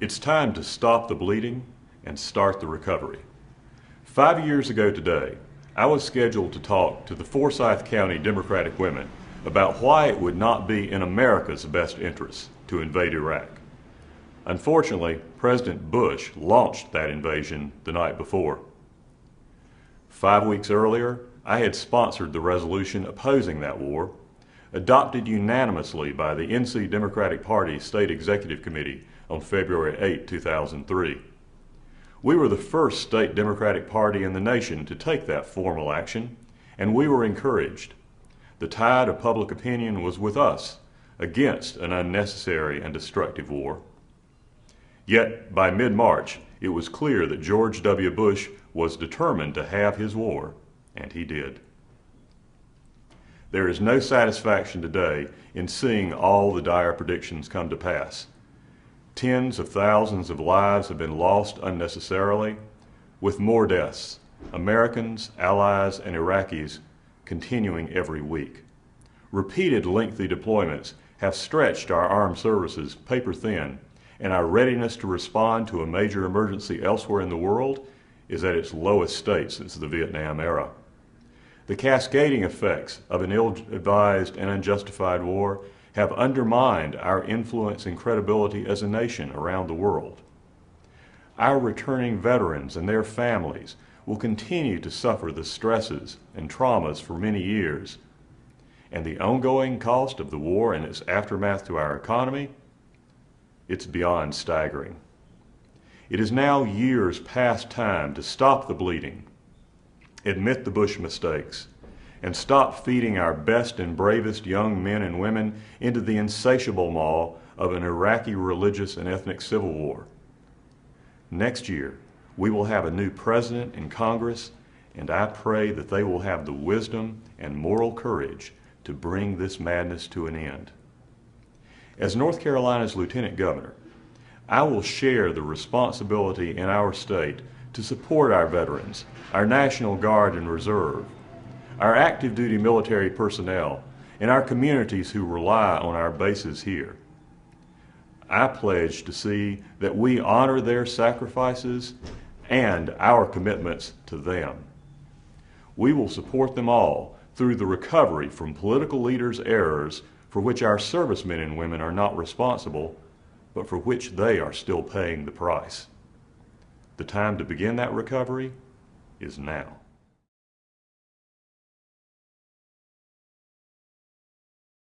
It's time to stop the bleeding and start the recovery. 5 years ago today, I was scheduled to talk to the Forsyth County Democratic women about why it would not be in America's best interest to invade Iraq. Unfortunately, President Bush launched that invasion the night before. 5 weeks earlier, I had sponsored the resolution opposing that war, adopted unanimously by the NC Democratic Party State Executive Committee on February 8, 2003. We were the first state Democratic Party in the nation to take that formal action, and we were encouraged. The tide of public opinion was with us against an unnecessary and destructive war. Yet, by mid-March, it was clear that George W. Bush was determined to have his war, and he did. There is no satisfaction today in seeing all the dire predictions come to pass. Tens of thousands of lives have been lost unnecessarily, with more deaths, Americans, allies, and Iraqis continuing every week. Repeated lengthy deployments have stretched our armed services paper thin, and our readiness to respond to a major emergency elsewhere in the world is at its lowest state since the Vietnam era. The cascading effects of an ill-advised and unjustified war have undermined our influence and credibility as a nation around the world. Our returning veterans and their families will continue to suffer the stresses and traumas for many years, and the ongoing cost of the war and its aftermath to our economy, it's beyond staggering. It is now years past time to stop the bleeding, admit the Bush mistakes, and stop feeding our best and bravest young men and women into the insatiable maw of an Iraqi religious and ethnic civil war. Next year, we will have a new president and Congress, and I pray that they will have the wisdom and moral courage to bring this madness to an end. As North Carolina's Lieutenant Governor, I will share the responsibility in our state to support our veterans, our National Guard and Reserve, our active duty military personnel, and our communities who rely on our bases here. I pledge to see that we honor their sacrifices and our commitments to them. We will support them all through the recovery from political leaders' errors for which our servicemen and women are not responsible, but for which they are still paying the price. The time to begin that recovery is now.